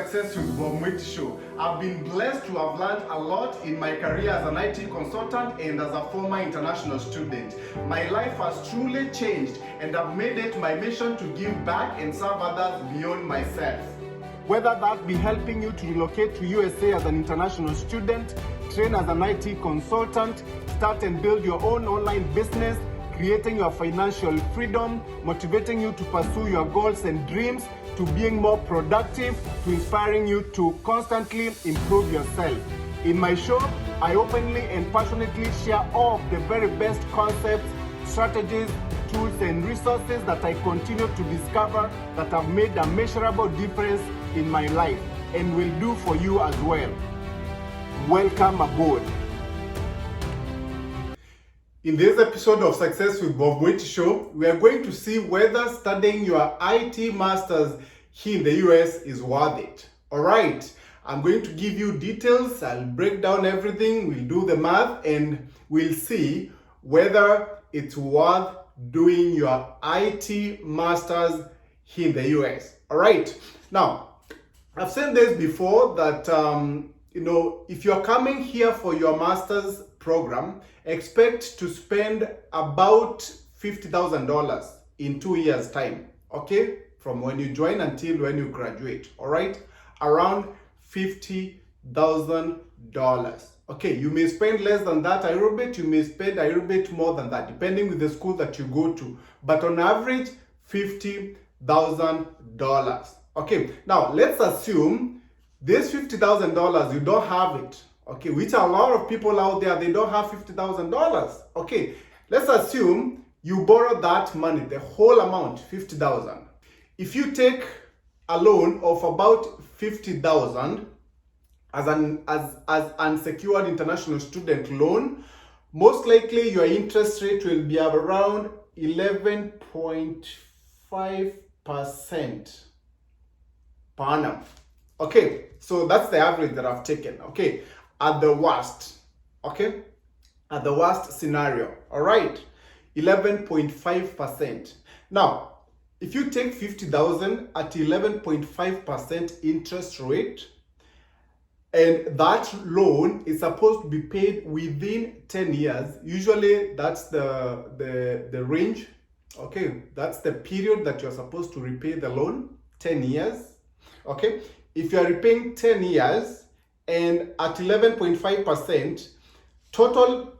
Success with Bob Mwiti Show. I've been blessed to have learned a lot in my career as an IT consultant and as a former international student. My life has truly changed and I've made it my mission to give back and serve others beyond myself. Whether that be helping you to relocate to USA as an international student, train as an IT consultant, start and build your own online business, creating your financial freedom, motivating you to pursue your goals and dreams, to being more productive, to inspiring you to constantly improve yourself. In my show, I openly and passionately share all of the very best concepts, strategies, tools, and resources that I continue to discover that have made a measurable difference in my life and will do for you as well. Welcome aboard. In this episode of Success with Bob Mwiti Show, we are going to see whether studying your IT Masters here in the US is worth it. Alright, I'm going to give you details, I'll break down everything, we'll do the math, and we'll see whether it's worth doing your IT Masters here in the US. Alright, now, I've said this before that, if you're coming here for your Masters program, expect to spend about $50,000 in 2 years' time, okay? From when you join until when you graduate, all right? Around $50,000. Okay, you may spend less than that a little bit, you may spend a little bit more than that, depending with the school that you go to. But on average, $50,000. Okay, now let's assume this $50,000, you don't have it. Okay, which a lot of people out there, they don't have $50,000. Okay, let's assume you borrow that money, the whole amount, $50,000. If you take a loan of about $50,000 as unsecured international student loan, most likely your interest rate will be around 11.5% per annum. Okay, so that's the average that I've taken. Okay, at the worst, okay, at the worst scenario, all right, 11.5%. Now, if you take 50,000 at 11.5% interest rate, and that loan is supposed to be paid within 10 years, usually that's the range, okay, that's the period that you're supposed to repay the loan, 10 years, okay. If you are repaying 10 years and at 11.5%, total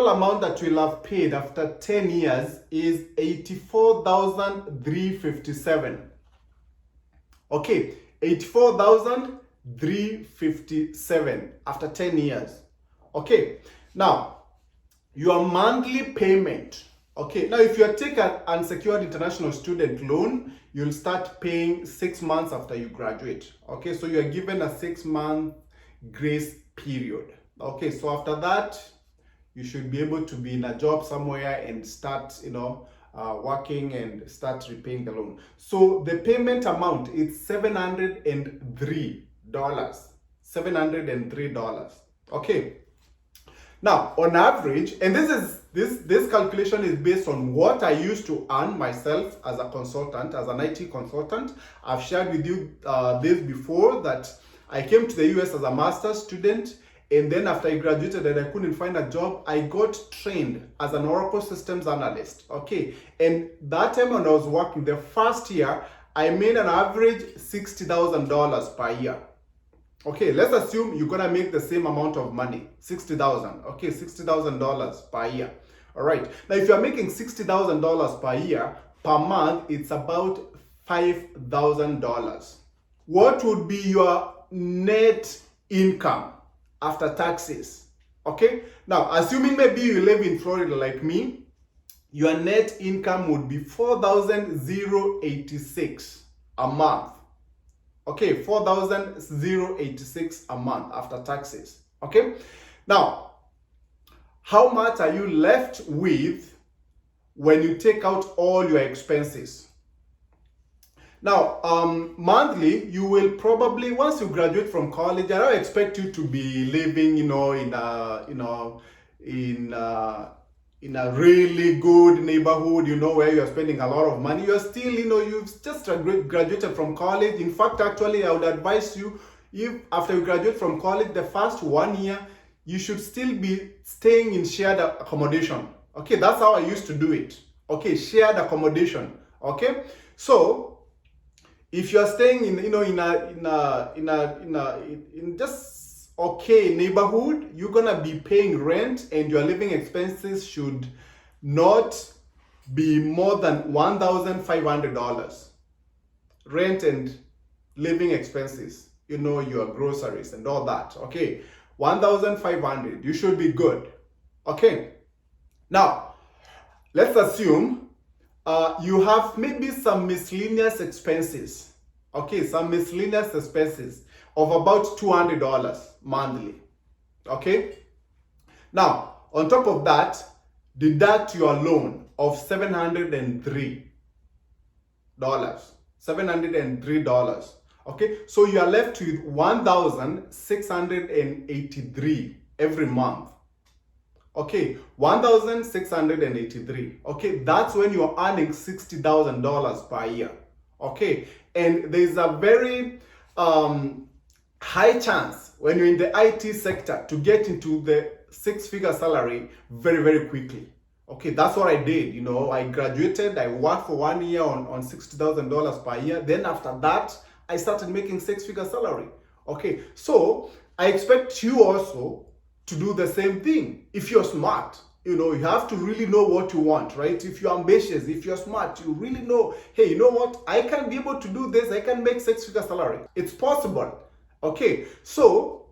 amount that you will have paid after 10 years is $84,357. Okay, $84,357 after 10 years. Okay, now your monthly payment. Okay, now if you take an unsecured international student loan, you'll start paying 6 months after you graduate. Okay, so you're given a 6-month grace period. Okay, so after that, you should be able to be in a job somewhere and start, working and start repaying the loan. So the payment amount is $703. $703. Okay. Now, on average, and this calculation is based on what I used to earn myself as a consultant, as an IT consultant. I've shared with you this before, that I came to the US as a master's student, and then after I graduated and I couldn't find a job, I got trained as an Oracle systems analyst. Okay, and that time when I was working, the first year, I made an average $60,000 per year. Okay, let's assume you're gonna make the same amount of money, $60,000. Okay, $60,000 per year. All right. Now, if you're making $60,000 per year, per month, it's about $5,000. What would be your net income after taxes? Okay. Now, assuming maybe you live in Florida like me, your net income would be $4,086 a month. Okay, $4,086 a month after taxes. Okay, now, how much are you left with when you take out all your expenses? Now, monthly, you will probably, once you graduate from college, I don't expect you to be living, in a really good neighborhood, where you're spending a lot of money. You're still, you've just graduated from college. In fact, actually, I would advise you, if after you graduate from college, the first 1 year, you should still be staying in shared accommodation. Okay, that's how I used to do it. Okay, shared accommodation. Okay, so if you're staying in just okay neighborhood, you're gonna be paying rent, and your living expenses should not be more than $1,500. Rent and living expenses, your groceries and all that. Okay, 1,500, you should be good. Okay, now let's assume you have maybe some miscellaneous expenses. Okay, some miscellaneous expenses of about $200 monthly. Okay, now on top of that, deduct your loan of $703. Okay, so you are left with $1,683 every month. Okay, 1,683. Okay, that's when you're earning $60,000 per year. Okay, and there's a very high chance when you're in the IT sector to get into the six-figure salary very, very quickly. Okay, that's what I did. I graduated, I worked for 1 year on $60,000 per year. Then after that, I started making six-figure salary. Okay, so I expect you also to do the same thing. If you're smart, you have to really know what you want, right? If you're ambitious, if you're smart, you really know, hey, you know what? I can be able to do this. I can make six-figure salary. It's possible. Okay, so,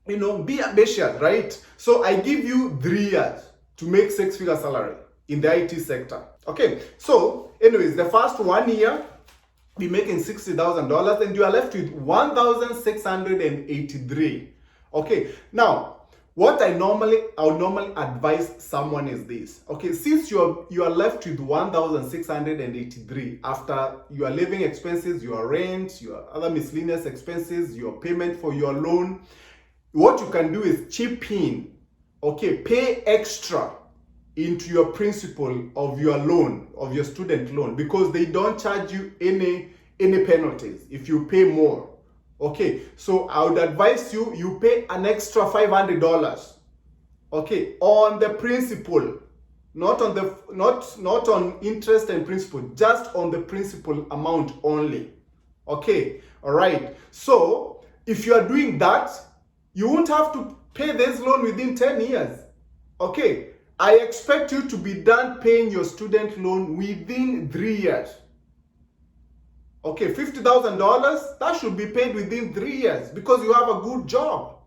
be ambitious, right? So I give you 3 years to make six-figure salary in the IT sector. Okay, so anyways, the first 1 year, be making $60,000, and you are left with 1,683. Okay, now, what I would normally advise someone is this. Okay, since you are left with 1,683 after your living expenses, your rent, your other miscellaneous expenses, your payment for your loan, what you can do is chip in. Okay, pay extra into your principal of your loan, of your student loan, because they don't charge you any penalties if you pay more. Okay, so I would advise you pay an extra $500. Okay, on the principal, not on interest and principal, just on the principal amount only. Okay, all right. So if you are doing that, you won't have to pay this loan within 10 years. Okay, I expect you to be done paying your student loan within 3 years. Okay, $50,000, that should be paid within 3 years because you have a good job.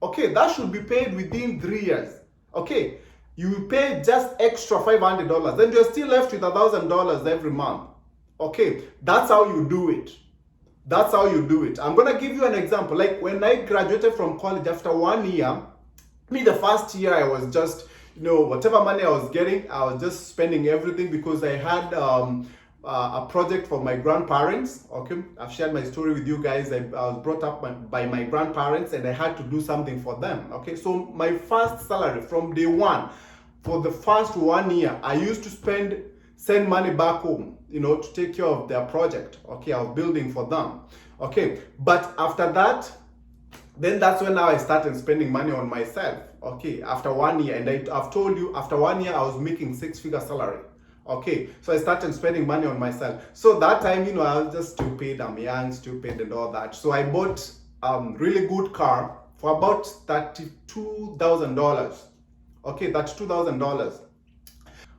Okay, that should be paid within 3 years. Okay, you pay just extra $500, then you're still left with $1,000 every month. Okay, that's how you do it. That's how you do it. I'm gonna give you an example. Like when I graduated from college after 1 year, the first year I was just, whatever money I was getting, I was just spending everything because I had a project for my grandparents. Okay, I've shared my story with you guys. I was brought up by my grandparents, and I had to do something for them. Okay, so my first salary from day one, for the first 1 year, I used to send money back home, to take care of their project. Okay, I was building for them. Okay, but after that, then that's when now I started spending money on myself. Okay, after 1 year, and I've told you, after 1 year, I was making six-figure salary. Okay, so I started spending money on myself. So that time, I was just stupid. I'm young, stupid, and all that. So I bought a really good car for about $32,000. Okay, $32,000.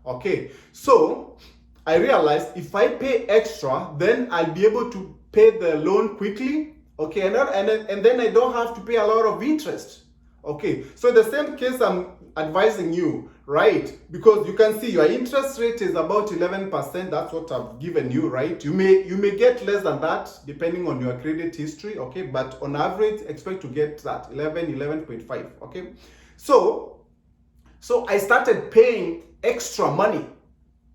Okay, so I realized if I pay extra, then I'll be able to pay the loan quickly. Okay, and then I don't have to pay a lot of interest. Okay, so in the same case, I'm advising you, right? Because you can see your interest rate is about 11%. That's what I've given you, right? You may get less than that depending on your credit history, okay? But on average, expect to get that 11.5, okay? So I started paying extra money,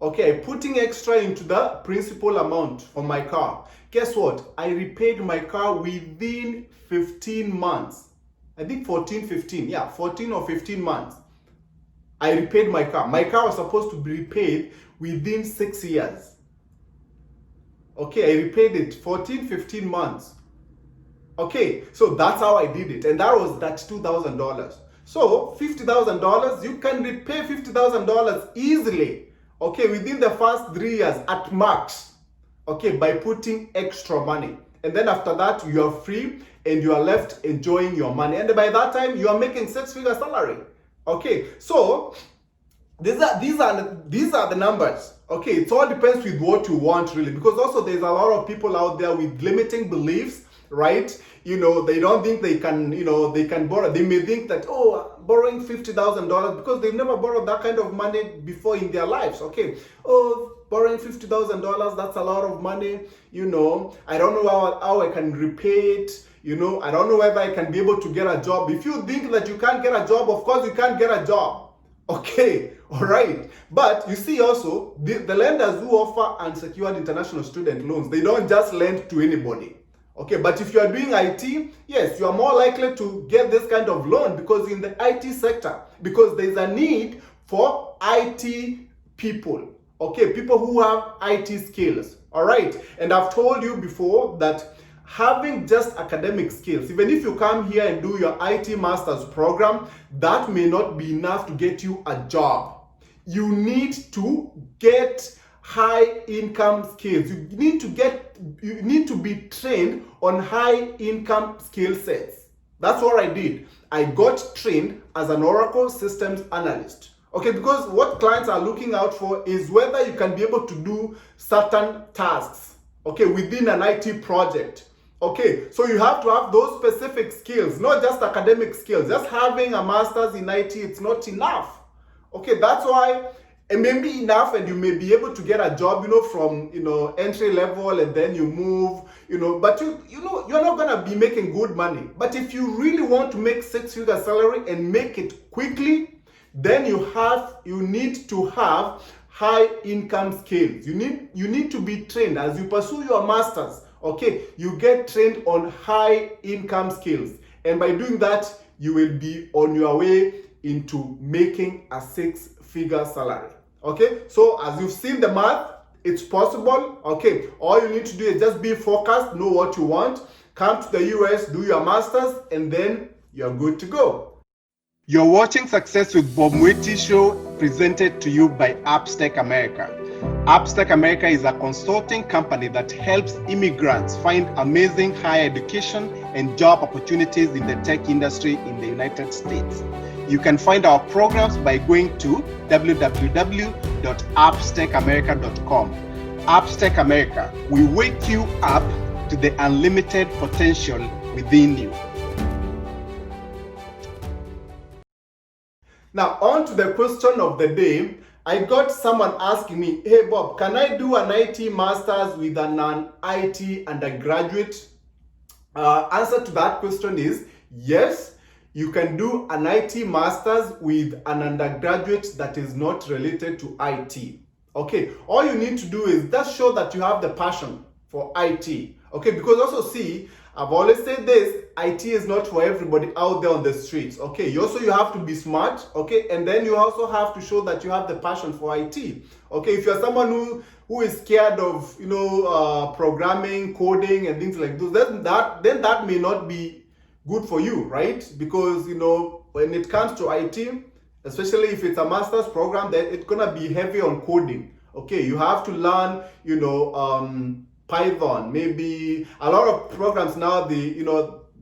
okay? Putting extra into the principal amount for my car. Guess what? I repaid my car within 15 months. I think 14 or 15 months. I repaid my car. My car was supposed to be repaid within 6 years. Okay, I repaid it 14, 15 months. Okay, so that's how I did it. And that was $2,000. So $50,000, you can repay $50,000 easily. Okay, within the first 3 years at max. Okay, by putting extra money. And then after that, you are free and you are left enjoying your money. And by that time, you are making 6-figure salary. Okay, so these are the numbers. Okay, it all depends with what you want really, because also there's a lot of people out there with limiting beliefs, right? They don't think they can, they can borrow. They may think that, oh, borrowing $50,000, because they've never borrowed that kind of money before in their lives. Okay, oh, borrowing $50,000, that's a lot of money. I don't know how I can repay it. I don't know whether I can be able to get a job. If you think that you can't get a job, of course you can't get a job. Okay, all right. But you see also, the lenders who offer unsecured international student loans, they don't just lend to anybody. Okay, but if you are doing IT, yes, you are more likely to get this kind of loan, because in the IT sector, because there's a need for IT people. Okay, people who have IT skills. All right, and I've told you before that having just academic skills, even if you come here and do your IT master's program, that may not be enough to get you a job. You need to get high income skills. You need to be trained on high income skill sets. That's what I did. I got trained as an Oracle systems analyst. Okay, because what clients are looking out for is whether you can be able to do certain tasks, okay, within an IT project. Okay, so you have to have those specific skills, not just academic skills. Just having a master's in IT, it's not enough. Okay, that's why it may be enough and you may be able to get a job, from, entry level, and then you move, but you're not going to be making good money. But if you really want to make 6-figure salary and make it quickly, then you need to have high income skills. You need to be trained as you pursue your masters. Okay, you get trained on high income skills, and by doing that, you will be on your way into making a 6-figure salary. Okay, so as you've seen the math, it's possible. Okay, all you need to do is just be focused, know what you want, come to the US, do your masters, and then you're good to go. You're watching Success with Bob Mwiti show, presented to you by Appstech America. Appstech America is a consulting company that helps immigrants find amazing higher education and job opportunities in the tech industry in the United States. You can find our programs by going to www.appstechamerica.com. Appstech America, we wake you up to the unlimited potential within you. Now, on to the question of the day. I got someone asking me, hey Bob, can I do an IT master's with a non-IT undergraduate? Answer to that question is yes, you can do an IT master's with an undergraduate that is not related to IT. Okay, all you need to do is just show that you have the passion for IT. Okay, because also see, I've always said this, IT is not for everybody out there on the streets. Okay, you have to be smart. Okay, and then you also have to show that you have the passion for IT. Okay, if you're someone who is scared of programming, coding, and things like those, then that may not be good for you, right? Because when it comes to IT, especially if it's a master's program, then it's gonna be heavy on coding. Okay, you have to learn, Python. Maybe a lot of programs now, they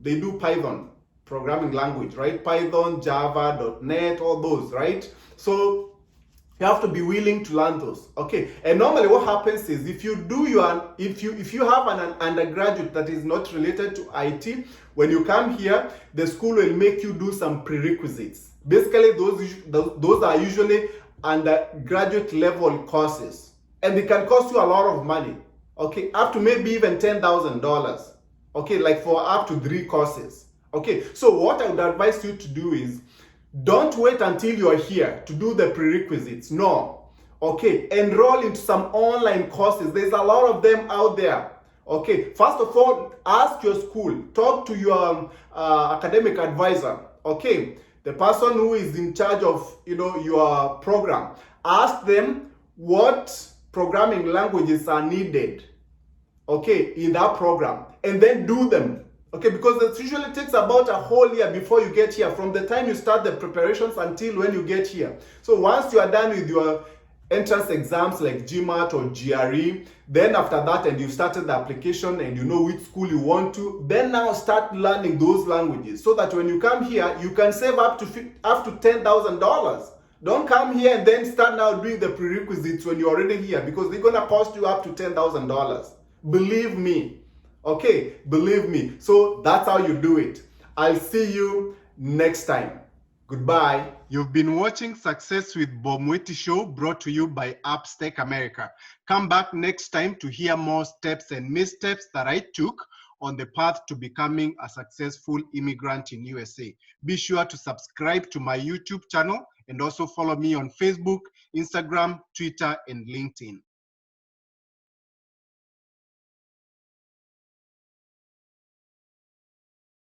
do Python programming language, right? Python, Java, .NET, all those, right? So you have to be willing to learn those. Okay, and normally what happens is if you have an undergraduate that is not related to IT, when you come here, the school will make you do some prerequisites. Basically, those are usually undergraduate level courses, and they can cost you a lot of money. Okay, up to maybe even $10,000. Okay, like for up to 3 courses. Okay, so what I would advise you to do is don't wait until you're here to do the prerequisites. No. Okay, enroll into some online courses. There's a lot of them out there. Okay, first of all, ask your school, talk to your academic advisor. Okay, the person who is in charge of, your program. Ask them what programming languages are needed, okay, in that program, and then do them. Okay, because it usually takes about a whole year before you get here, from the time you start the preparations until when you get here. So once you are done with your entrance exams like GMAT or GRE, then after that, and you've started the application and you know which school you want to, then now start learning those languages, so that when you come here, you can save up to $10,000. Don't come here and then start now doing the prerequisites when you're already here, because they're gonna cost you up to $10,000. Believe me. Okay, believe me. So that's how you do it. I'll see you next time. Goodbye. You've been watching Success with Bomweti Show, brought to you by Appstech America. Come back next time to hear more steps and missteps that I took on the path to becoming a successful immigrant in USA. Be sure to subscribe to my YouTube channel and also follow me on Facebook, Instagram, Twitter, and LinkedIn.